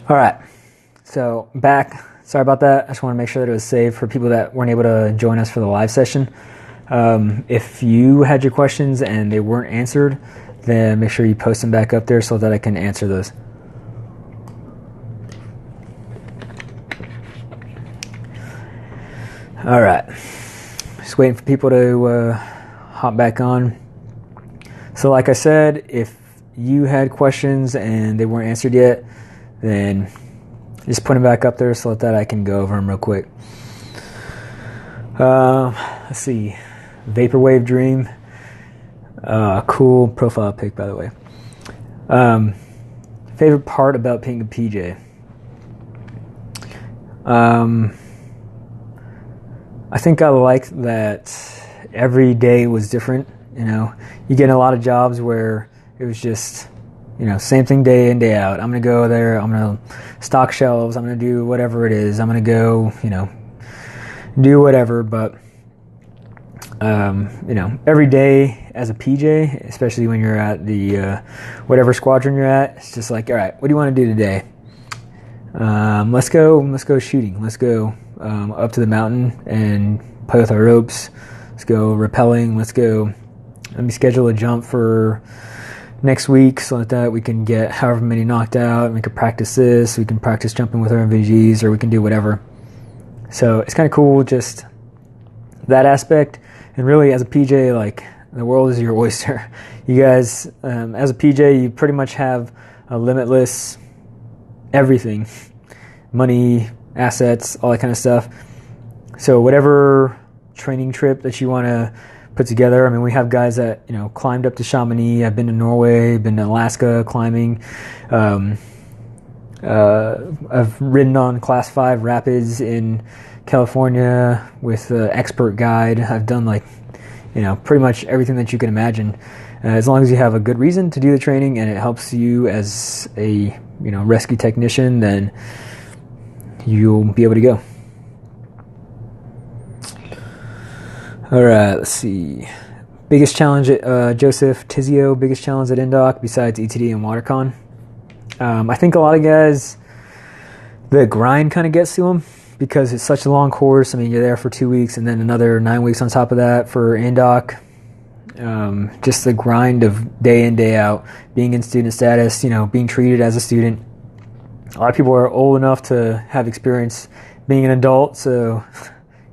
All right, so back. Sorry about that. I just want to make sure that it was saved for people that weren't able to join us for the live session. If you had your questions and they weren't answered, then make sure you post them back up there so that I can answer those. All right, just waiting for people to hop back on. So like I said, if you had questions and they weren't answered yet, then just put them back up there so that I can go over them real quick. Let's see. Vaporwave Dream. Cool profile pic, by the way. Favorite part about being a PJ? I think I like that every day was different. You know, you get in a lot of jobs where it was just, you know, same thing day in, day out. I'm going to go there, I'm going to stock shelves, I'm going to do whatever it is. I'm going to go, you know, do whatever. But, you know, every day as a PJ, especially when you're at the whatever squadron you're at, it's just like, all right, what do you want to do today? Let's go shooting. Let's go up to the mountain and play with our ropes. Let's go rappelling. Let me schedule a jump for next week so that we can get however many knocked out. We can practice this. We can practice jumping with our MVGs, or we can do whatever. So it's kind of cool, just that aspect. And really, as a PJ, like, the world is your oyster. You guys, as a PJ, you pretty much have a limitless everything. Money, assets, all that kind of stuff. So whatever training trip that you want to put together. I mean, we have guys that, you know, climbed up to Chamonix. I've been to Norway, been to Alaska climbing. I've ridden on Class 5 rapids in California with an expert guide. I've done, like, you know, pretty much everything that you can imagine. As long as you have a good reason to do the training and it helps you as a, you know, rescue technician, then you'll be able to go. All right, let's see. Biggest challenge at Joseph Tizio, biggest challenge at Indoc besides ETD and WaterCon. I think a lot of guys, the grind kind of gets to them because it's such a long course. I mean, you're there for 2 weeks and then another 9 weeks on top of that for Indoc. Just the grind of day in, day out, being in student status, you know, being treated as a student. A lot of people are old enough to have experience being an adult, so,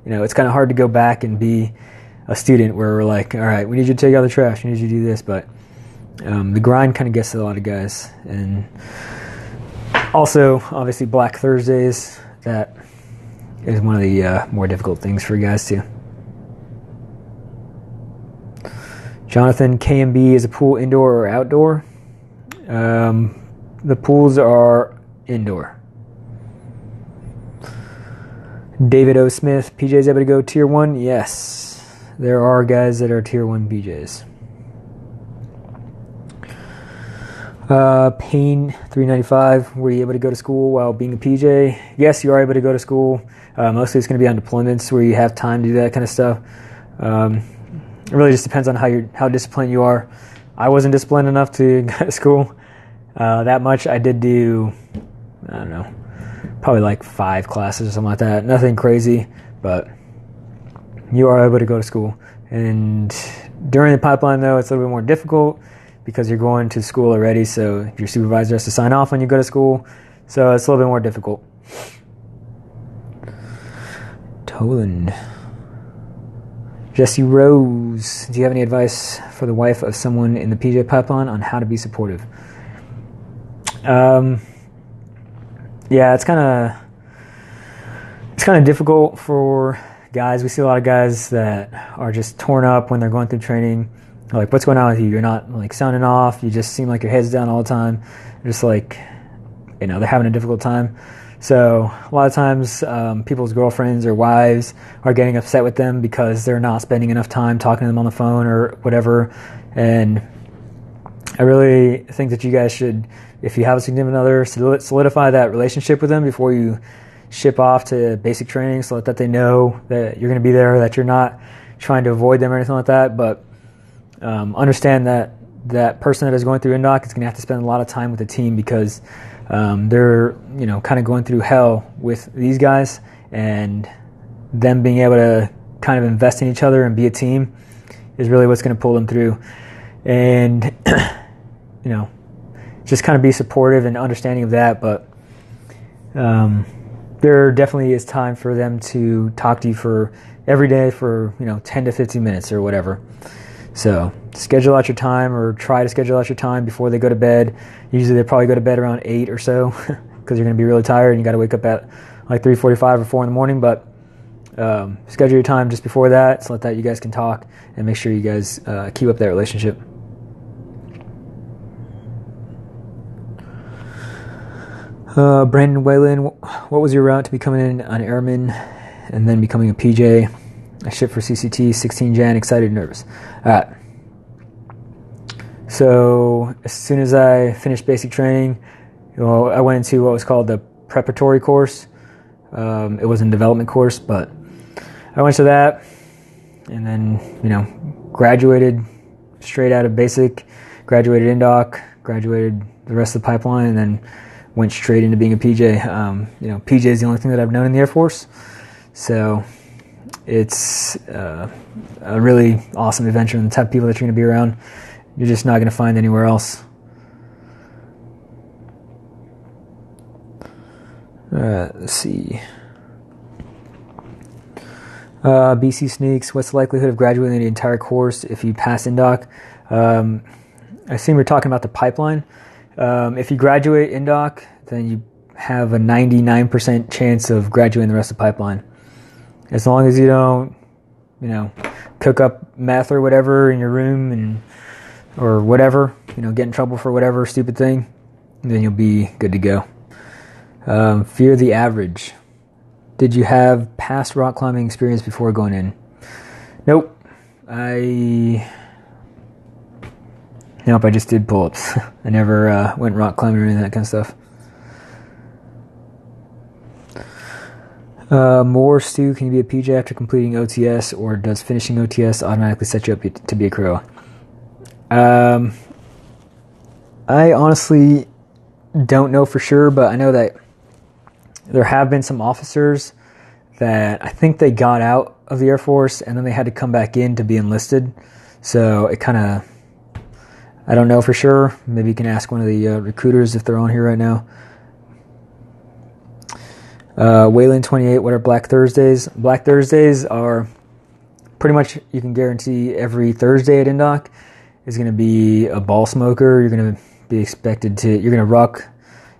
you know, it's kind of hard to go back and be a student where we're like, all right, we need you to take out the trash, we need you to do this, but the grind kind of gets to a lot of guys. And also, obviously, Black Thursdays, that is one of the more difficult things for guys too. Jonathan, KMB, is a pool indoor or outdoor? The pools are indoor. David O. Smith, PJs able to go tier 1? Yes, there are guys that are tier 1 PJs. Payne 395, were you able to go to school while being a PJ? Yes, you are able to go to school. Mostly it's going to be on deployments where you have time to do that kind of stuff. It really just depends on how disciplined you are. I wasn't disciplined enough to go to school that much. I did do, I don't know, probably like 5 classes or something like that. Nothing crazy, but you are able to go to school. And during the pipeline, though, it's a little bit more difficult because you're going to school already, so your supervisor has to sign off when you go to school, so it's a little bit more difficult. Toland. Jesse Rose, do you have any advice for the wife of someone in the PJ pipeline on how to be supportive? Yeah, it's kind of difficult for guys. We see a lot of guys that are just torn up when they're going through training. Like, what's going on with you? You're not, like, sounding off. You just seem like your head's down all the time. Just like, you know, they're having a difficult time. So a lot of times people's girlfriends or wives are getting upset with them because they're not spending enough time talking to them on the phone or whatever. And I really think that you guys should, if you have a significant other, solidify that relationship with them before you ship off to basic training so that they know that you're going to be there, that you're not trying to avoid them or anything like that. But understand that that person that is going through Indoc is going to have to spend a lot of time with the team because they're, kind of going through hell with these guys, and them being able to kind of invest in each other and be a team is really what's going to pull them through. And, just kind of be supportive and understanding of that. But there definitely is time for them to talk to you for every day for, 10 to 15 minutes or whatever. So schedule out your time, or try to schedule out your time before they go to bed. Usually they probably go to bed around 8 or so because you're going to be really tired and you got to wake up at like 3:45 or 4 in the morning. But schedule your time just before that, so that you guys can talk and make sure you guys keep up that relationship. Brandon Whalen, what was your route to becoming an airman and then becoming a PJ? I shipped for CCT 16 Jan, excited and nervous. All right. So as soon as I finished basic training, I went into what was called the preparatory course. It was a development course, but I went to that and then, graduated straight out of basic, graduated Indoc, graduated the rest of the pipeline, and then went straight into being a PJ. PJ is the only thing that I've known in the Air Force. So it's a really awesome adventure, and the type of people that you're going to be around, you're just not going to find anywhere else. Let's see. BC Sneaks, what's the likelihood of graduating the entire course if you pass Indoc? I assume you're talking about the pipeline. If you graduate Indoc, then you have a 99% chance of graduating the rest of the pipeline. As long as you don't, cook up meth or whatever in your room or whatever, get in trouble for whatever stupid thing, then you'll be good to go. Fear the average. Did you have past rock climbing experience before going in? Nope. I just did pull-ups. I never went rock climbing or any of that kind of stuff. More Stu, can you be a PJ after completing OTS, or does finishing OTS automatically set you up to be a crew? I honestly don't know for sure, but I know that there have been some officers that I think they got out of the Air Force and then they had to come back in to be enlisted. So it kind of, I don't know for sure. Maybe you can ask one of the recruiters if they're on here right now. Wayland 28, what are Black Thursdays? Black Thursdays are pretty much, you can guarantee every Thursday at Indoc is going to be a ball smoker. You're going to be expected to, you're going to ruck,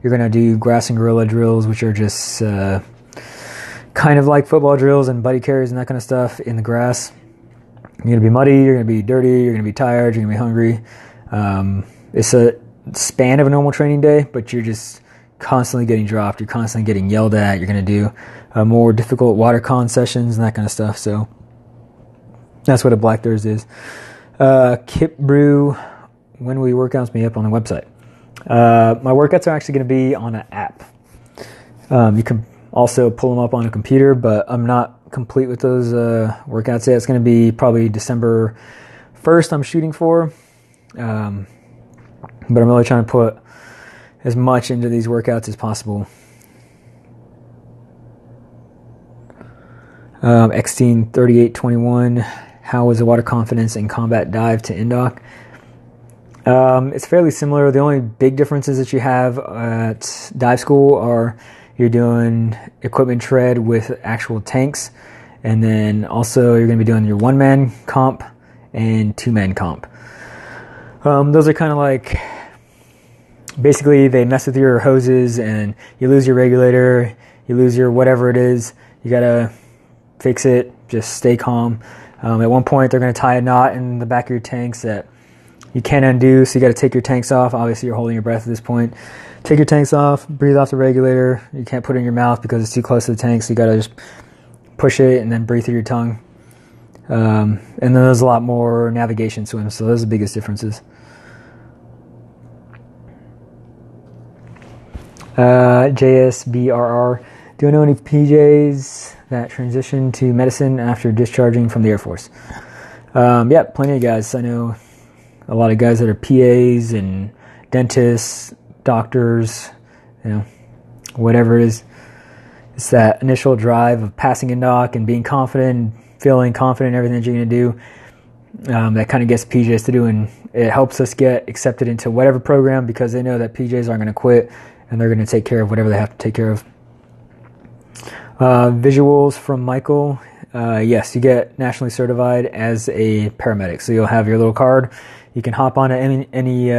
you're going to do grass and gorilla drills, which are just kind of like football drills and buddy carries and that kind of stuff in the grass. You're going to be muddy, you're going to be dirty, you're going to be tired, you're going to be hungry. It's a span of a normal training day, but you're just constantly getting dropped, you're constantly getting yelled at, you're going to do more difficult water con sessions and that kind of stuff. So that's what a Black Thursday is. Kip Brew, when will your workouts be up on the website? My workouts are actually going to be on an app. You can also pull them up on a computer, but I'm not complete with those workouts yet. It's going to be probably December 1st I'm shooting for. But I'm really trying to put as much into these workouts as possible. Xteen 3821, how was the water confidence and combat dive to Indoc? It's fairly similar. The only big differences that you have at dive school are you're doing equipment tread with actual tanks, and then also you're going to be doing your one-man comp and two-man comp. Those are kind of like, basically they mess with your hoses and you lose your regulator, you lose your whatever it is, you got to fix it, just stay calm. At one point they're going to tie a knot in the back of your tanks that you can't undo, so you got to take your tanks off. Obviously you're holding your breath at this point. Take your tanks off, breathe off the regulator. You can't put it in your mouth because it's too close to the tank, so you got to just push it and then breathe through your tongue. And then there's a lot more navigation swims, so those are the biggest differences. JSBRR, do you know any PJs that transition to medicine after discharging from the Air Force? Yeah, plenty of guys. I know a lot of guys that are PAs and dentists, doctors, whatever it is. It's that initial drive of passing Indoc and being confident, feeling confident in everything that you're going to do. That kind of gets PJs to do, and it helps us get accepted into whatever program because they know that PJs aren't going to quit and they're going to take care of whatever they have to take care of. Visuals from Michael. Yes, you get nationally certified as a paramedic. So you'll have your little card. You can hop on any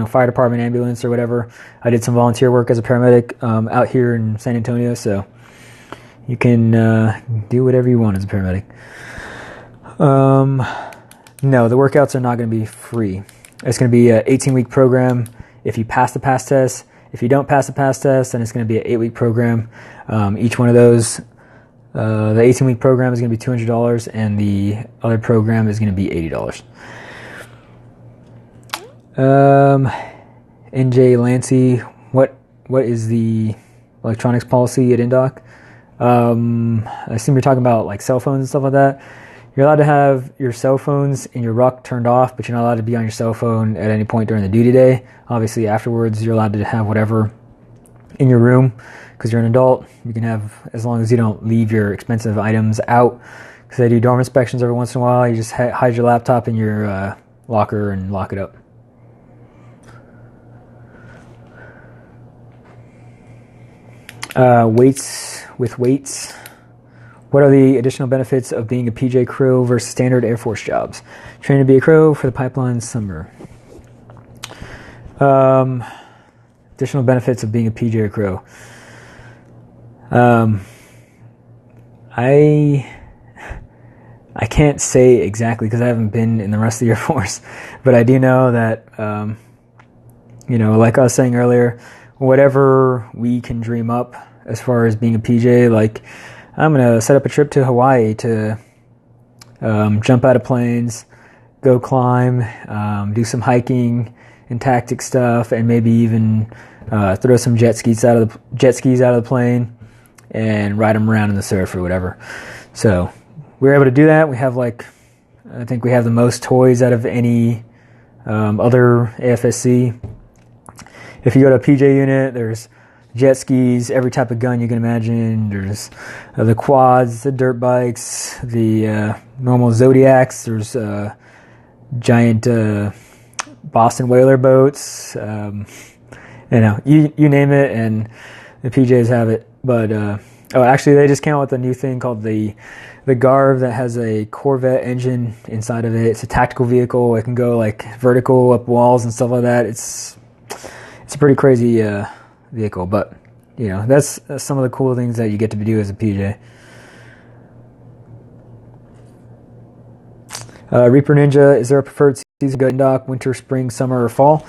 fire department, ambulance, or whatever. I did some volunteer work as a paramedic out here in San Antonio, so you can do whatever you want as a paramedic. No, the workouts are not going to be free. It's going to be an 18-week program if you pass the PASS test. If you don't pass the PASS test, then it's going to be an 8-week program. Each one of those, the 18-week program is going to be $200, and the other program is going to be $80. NJ Lancy, what is the electronics policy at Indoc? I assume you're talking about like cell phones and stuff like that. You're allowed to have your cell phones in your ruck turned off, but you're not allowed to be on your cell phone at any point during the duty day. Obviously, afterwards, you're allowed to have whatever in your room because you're an adult. You can have, as long as you don't leave your expensive items out, because they do dorm inspections every once in a while. You just hide your laptop in your locker and lock it up. Weights. What are the additional benefits of being a PJ crew versus standard Air Force jobs? Trained to be a crew for the pipeline summer. Additional benefits of being a PJ crew. I can't say exactly because I haven't been in the rest of the Air Force, but I do know that, like I was saying earlier, whatever we can dream up as far as being a PJ, like I'm going to set up a trip to Hawaii to jump out of planes, go climb, do some hiking and tactic stuff, and maybe even throw some jet skis out of the plane and ride them around in the surf or whatever. So we were able to do that. We have I think we have the most toys out of any other AFSC. If you go to a PJ unit, there's jet skis, every type of gun you can imagine. There's the quads, the dirt bikes, the normal Zodiacs. There's giant Boston whaler boats. You name it, and the PJs have it. But actually, they just came out with a new thing called the Garv that has a Corvette engine inside of it. It's a tactical vehicle. It can go like vertical up walls and stuff like that. It's a pretty crazy vehicle, but that's some of the cool things that you get to do as a PJ. Reaper Ninja, is there a preferred season go Indoc, winter, spring, summer, or fall?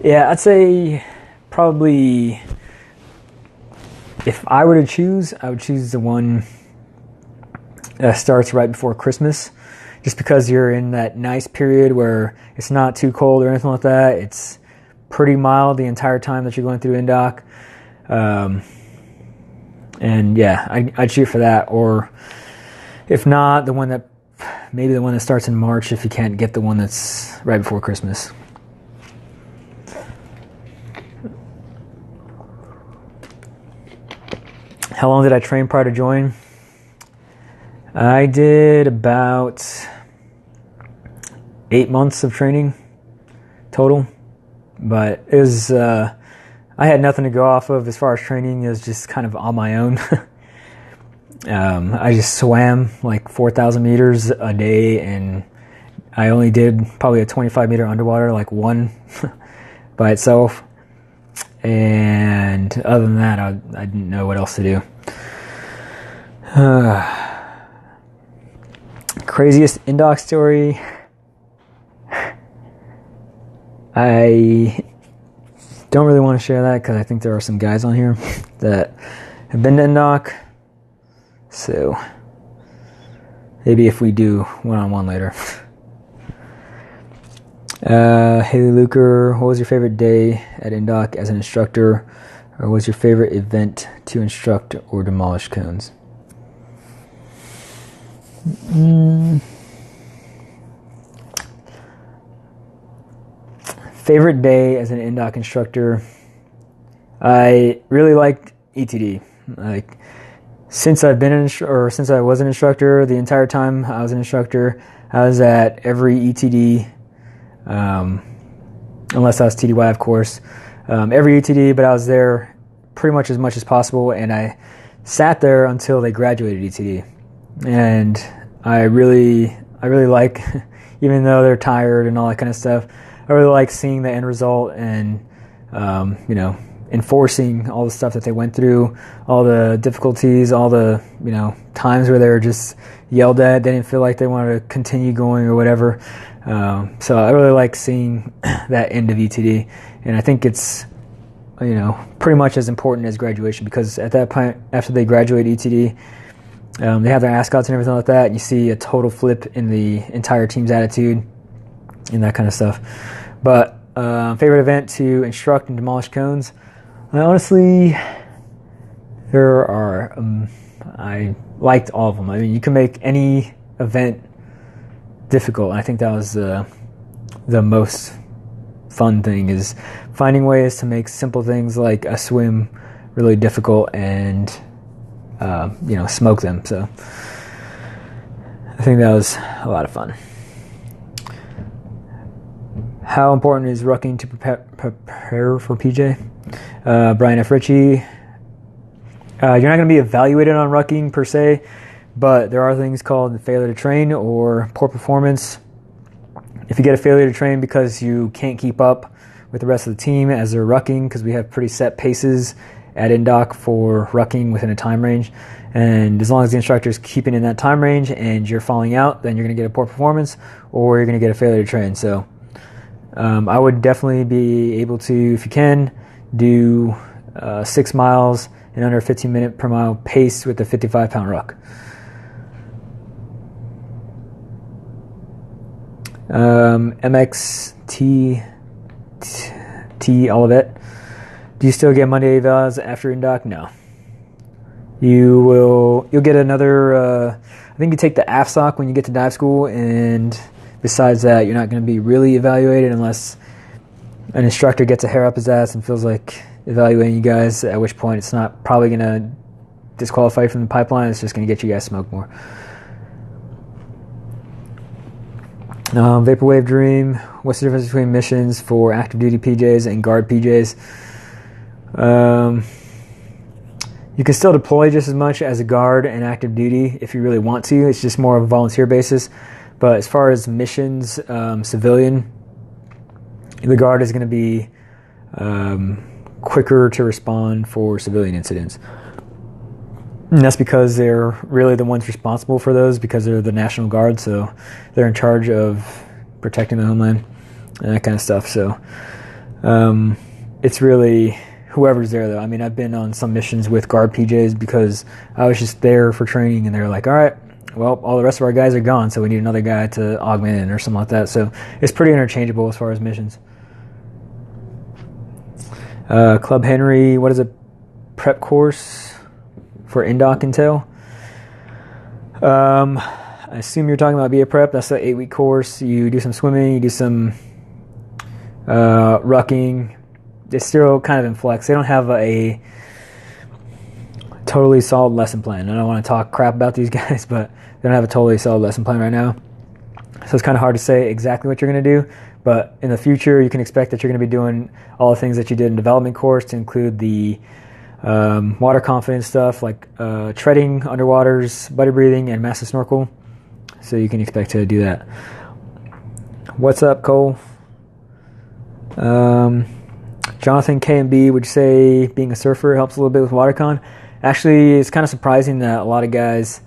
Yeah, I'd say probably if I were to choose, I would choose the one that starts right before Christmas, just because you're in that nice period where it's not too cold or anything like that. It's pretty mild the entire time that you're going through Indoc. And yeah, I'd shoot for that, or if not, the one that starts in March if you can't get the one that's right before Christmas. How long did I train prior to join? I did about 8 months of training total, but it was I had nothing to go off of as far as training. It was just kind of on my own. I just swam like 4,000 meters a day, and I only did probably a 25-meter underwater, like one by itself. And other than that, I didn't know what else to do. Craziest Indoc story. I don't really want to share that because I think there are some guys on here that have been to Indoc. So maybe if we do one-on-one later. Haley Luker, what was your favorite day at Indoc as an instructor, or what was your favorite event to instruct or demolish cones? Favorite day as an Indoc instructor, I really liked ETD. Like, since I've been since I was an instructor, the entire time I was an instructor, I was at every ETD, unless I was TDY, of course. Every ETD, but I was there pretty much as possible, and I sat there until they graduated ETD. And I really like, even though they're tired and all that kind of stuff, I really like seeing the end result and, enforcing all the stuff that they went through, all the difficulties, all the, times where they were just yelled at, they didn't feel like they wanted to continue going or whatever. So I really like seeing that end of ETD, and I think it's, pretty much as important as graduation, because at that point, after they graduate ETD, they have their ascots and everything like that, and you see a total flip in the entire team's attitude and that kind of stuff. But favorite event to instruct and demolish cones? Honestly, there are. I liked all of them. I mean, you can make any event difficult, and I think that was the most fun thing, is finding ways to make simple things like a swim really difficult and smoke them. So I think that was a lot of fun. How important is rucking to prepare for PJ? Brian F. Ritchie. You're not going to be evaluated on rucking per se, but there are things called failure to train or poor performance. If you get a failure to train because you can't keep up with the rest of the team as they're rucking, because we have pretty set paces at Indoc for rucking within a time range, and as long as the instructor is keeping in that time range and you're falling out, then you're going to get a poor performance or you're going to get a failure to train. So I would definitely be able to, if you can, do 6 miles in under 15 minute per mile pace with a 55-pound ruck. MXT Olivet. Do you still get Monday evals after Indoc? No. You'll get another, I think you take the AFSOC when you get to dive school, and besides that, you're not going to be really evaluated unless an instructor gets a hair up his ass and feels like evaluating you guys, at which point it's not probably going to disqualify you from the pipeline. It's just going to get you guys smoked more. Vaporwave Dream. What's the difference between missions for active duty PJs and guard PJs? You can still deploy just as much as a guard and active duty if you really want to. It's just more of a volunteer basis. But as far as missions, civilian, the guard is going to be quicker to respond for civilian incidents. And that's because they're really the ones responsible for those, because they're the National Guard, so they're in charge of protecting the homeland and that kind of stuff. So it's really whoever's there, though. I mean, I've been on some missions with guard PJs because I was just there for training, and they were like, all right, well, all the rest of our guys are gone, so we need another guy to augment in or something like that. So it's pretty interchangeable as far as missions. Club Henry, what is a prep course for Indoc entail? I assume you're talking about BA Prep. That's the 8-week course. You do some swimming, you do some rucking. It's still kind of in flex. They don't have a totally solid lesson plan. I don't want to talk crap about these guys, but they don't have a totally solid lesson plan right now. So it's kind of hard to say exactly what you're going to do. But in the future, you can expect that you're going to be doing all the things that you did in development course, to include the water confidence stuff like treading, underwaters, buddy breathing, and massive snorkel. So you can expect to do that. What's up, Cole? Jonathan KMB would say being a surfer helps a little bit with WaterCon. Actually, it's kind of surprising that a lot of guys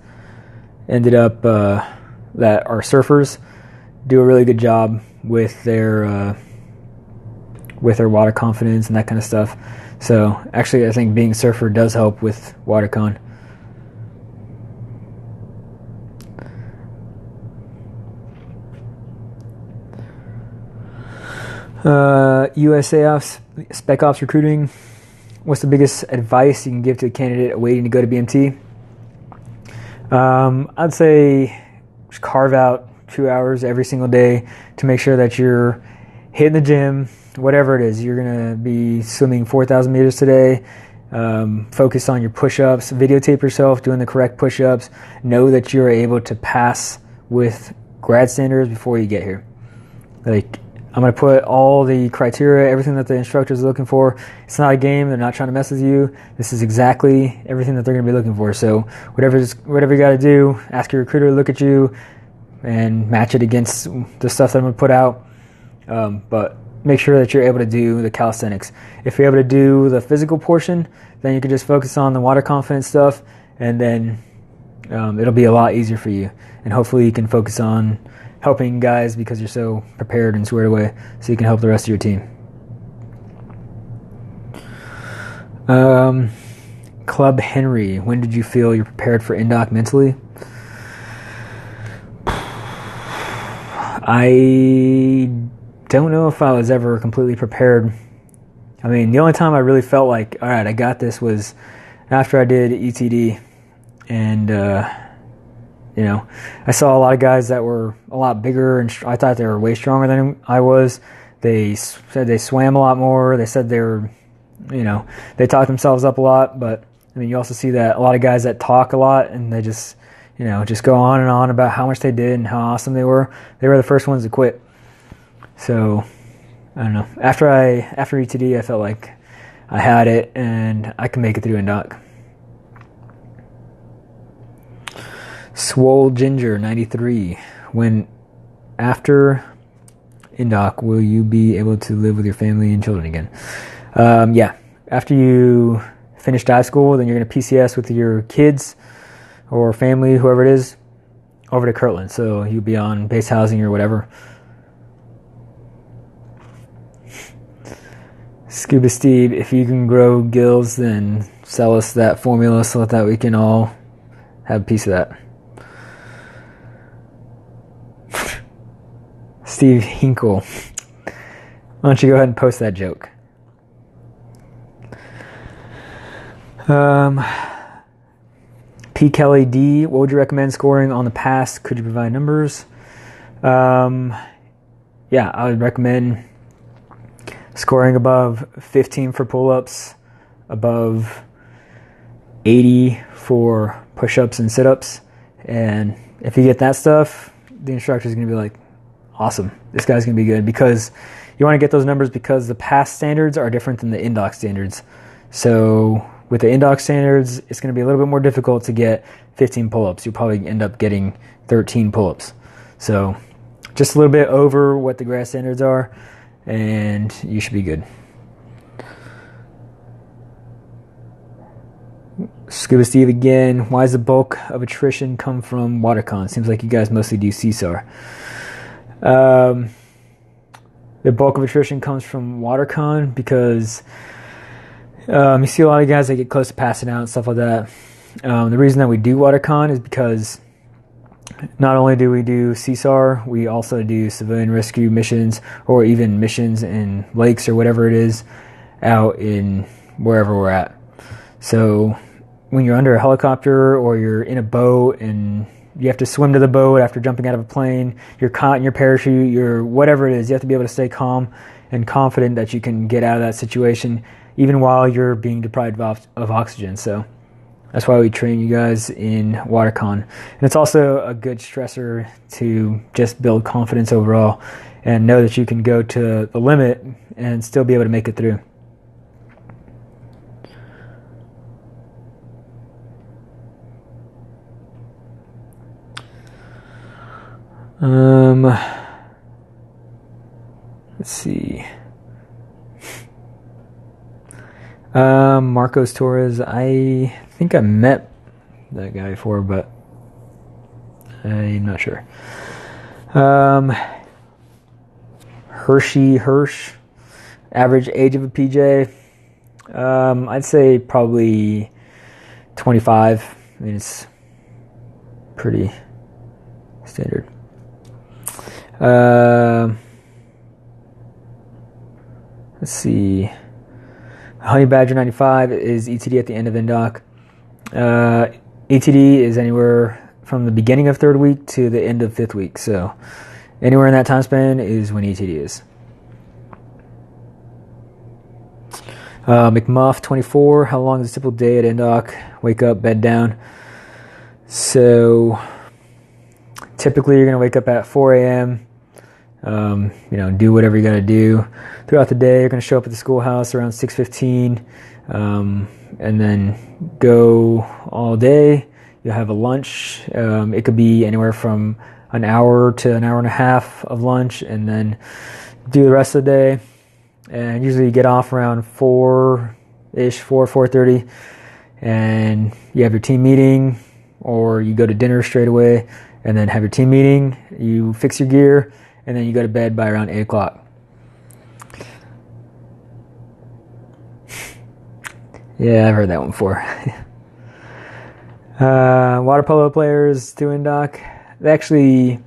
ended up that are surfers do a really good job with their water confidence and that kind of stuff. So actually, I think being a surfer does help with WaterCon. USAF Spec Ops recruiting. What's the biggest advice you can give to a candidate waiting to go to BMT? I'd say just carve out 2 hours every single day to make sure that you're hitting the gym, whatever it is. You're going to be swimming 4,000 meters today. Focus on your push-ups. Videotape yourself doing the correct push-ups. Know that you're able to pass with grad standards before you get here. Like, I'm going to put all the criteria, everything that the instructors are looking for. It's not a game. They're not trying to mess with you. This is exactly everything that they're going to be looking for. So whatever you got to do, ask your recruiter to look at you and match it against the stuff that I'm going to put out. But make sure that you're able to do the calisthenics. If you're able to do the physical portion, then you can just focus on the water confidence stuff, and then it'll be a lot easier for you. And hopefully you can focus on helping guys because you're so prepared and squared away, so you can help the rest of your team. Club Henry, when did you feel you're prepared for Indoc mentally? I don't know if I was ever completely prepared. I mean, the only time I really felt like, all right, I got this was after I did ETD, and I saw a lot of guys that were a lot bigger, and I thought they were way stronger than I was. They said they swam a lot more. They said they were, they talked themselves up a lot. But I mean, you also see that a lot of guys that talk a lot and they just go on and on about how much they did and how awesome they were. They were the first ones to quit. So I don't know. After ETD, I felt like I had it and I can make it through Indoc. Swole Ginger 93. When after Indoc will you be able to live with your family and children again? Yeah. After you finish dive school, then you're going to PCS with your kids or family, whoever it is, over to Kirtland. So you'll be on base housing or whatever. Scuba Steve, if you can grow gills, then sell us that formula so that we can all have a piece of that. Steve Hinkle, why don't you go ahead and post that joke? P. Kelly D, what would you recommend scoring on the pass? Could you provide numbers? Yeah, I would recommend scoring above 15 for pull-ups, above 80 for push-ups and sit-ups. And if you get that stuff, the instructor's going to be like, awesome, this guy's going to be good, because you want to get those numbers because the pass standards are different than the Indoc standards. So with the Indoc standards, it's going to be a little bit more difficult to get 15 pull-ups. You'll probably end up getting 13 pull-ups. So just a little bit over what the grad standards are, and you should be good. Scuba Steve again, why does the bulk of attrition come from WaterCon? Seems like you guys mostly do CSAR. The bulk of attrition comes from WaterCon because you see a lot of guys that get close to passing out and stuff like that. The reason that we do WaterCon is because not only do we do CSAR, we also do civilian rescue missions, or even missions in lakes or whatever it is out in wherever we're at. So when you're under a helicopter or you're in a boat and you have to swim to the boat after jumping out of a plane, you're caught in your parachute, you're whatever it is, you have to be able to stay calm and confident that you can get out of that situation even while you're being deprived of oxygen. So that's why we train you guys in WaterCon. And it's also a good stressor to just build confidence overall and know that you can go to the limit and still be able to make it through. Let's see. Marcos Torres, I think I met that guy before, but I'm not sure. Hirsch, average age of a PJ, I'd say probably 25. I mean, it's pretty standard. Let's see. Honey Badger 95 is ETD at the end of Indoc. ETD is anywhere from the beginning of third week to the end of fifth week. So anywhere in that time span is when ETD is. McMuff 24. How long is a typical day at Indoc? Wake up, bed down. So typically you're going to wake up at 4 a.m. Do whatever you got to do throughout the day. You're going to show up at the schoolhouse around 6:15, and then go all day. You'll have a lunch. It could be anywhere from an hour to an hour and a half of lunch, and then do the rest of the day. And usually you get off around 4:30, and you have your team meeting, or you go to dinner straight away, and then have your team meeting. You fix your gear, and then you go to bed by around 8 o'clock. Yeah, I've heard that one before. Water polo players do Indoc. They actually,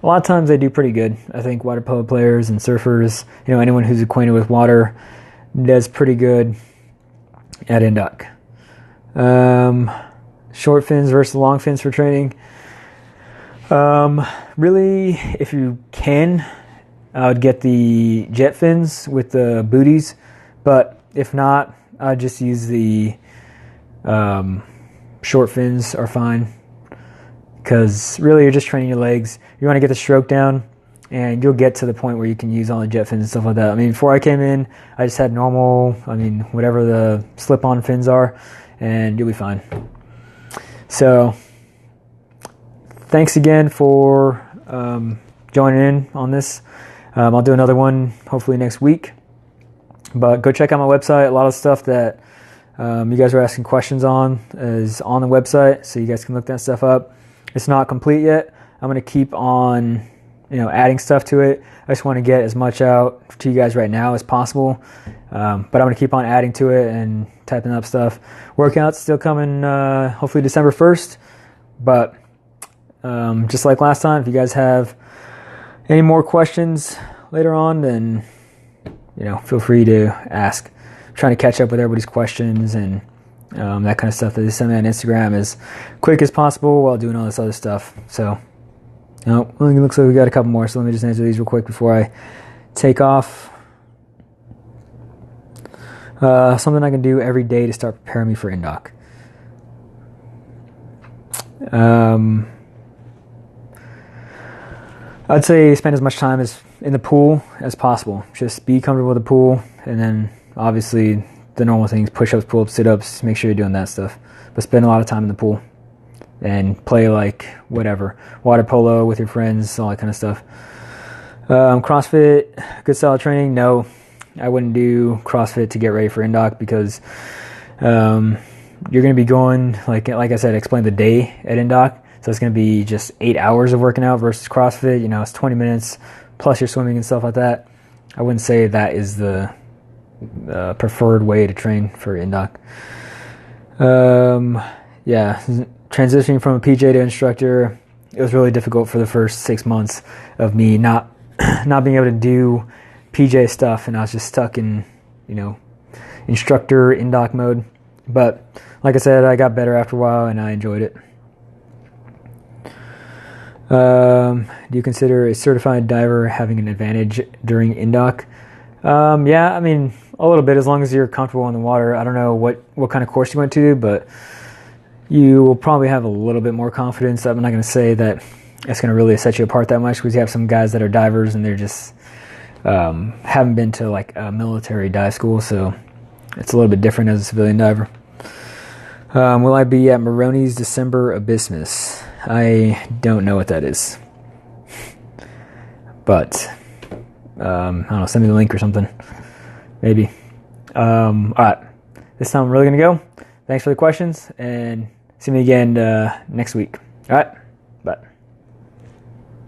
a lot of times they do pretty good. I think water polo players and surfers, anyone who's acquainted with water does pretty good at Indoc. Short fins versus long fins for training. Really, if you can, I would get the jet fins with the booties, but if not, I'd just use the short fins are fine, because really you're just training your legs. You want to get the stroke down, and you'll get to the point where you can use all the jet fins and stuff like that. Before I came in, I just had normal, whatever the slip-on fins are, and you'll be fine. So thanks again for joining in on this. I'll do another one hopefully next week. But go check out my website. A lot of stuff that you guys are asking questions on is on the website, so you guys can look that stuff up. It's not complete yet. I'm going to keep on, adding stuff to it. I just want to get as much out to you guys right now as possible. But I'm going to keep on adding to it and typing up stuff. Workouts still coming, hopefully December 1st. But just like last time, if you guys have any more questions later on, then feel free to ask. I'm trying to catch up with everybody's questions and that kind of stuff that they send me on Instagram as quick as possible while doing all this other stuff. So, it looks like we got a couple more, so let me just answer these real quick before I take off. Something I can do every day to start preparing me for Indoc. I'd say spend as much time as in the pool as possible. Just be comfortable with the pool, and then obviously the normal things, push-ups, pull-ups, sit-ups, make sure you're doing that stuff. But spend a lot of time in the pool and play whatever, water polo with your friends, all that kind of stuff. CrossFit, good style training? No, I wouldn't do CrossFit to get ready for Indoc, because you're going to be going, like I said, explain the day at Indoc. So it's going to be just 8 hours of working out versus CrossFit. It's 20 minutes plus your swimming and stuff like that. I wouldn't say that is the preferred way to train for Indoc. Transitioning from a PJ to instructor, it was really difficult for the first 6 months of me not being able to do PJ stuff, and I was just stuck in, instructor Indoc mode. But like I said, I got better after a while, and I enjoyed it. Do you consider a certified diver having an advantage during Indoc? Yeah, a little bit, as long as you're comfortable in the water. I don't know what kind of course you went to, but you will probably have a little bit more confidence. I'm not going to say that it's going to really set you apart that much, because you have some guys that are divers and they're just haven't been to a military dive school, so it's a little bit different as a civilian diver. Will I be at Maroney's December Abysmus? I don't know what that is, but I don't know, send me the link or something, maybe. Alright, this time I'm really going to go. Thanks for the questions, and see me again next week. Alright.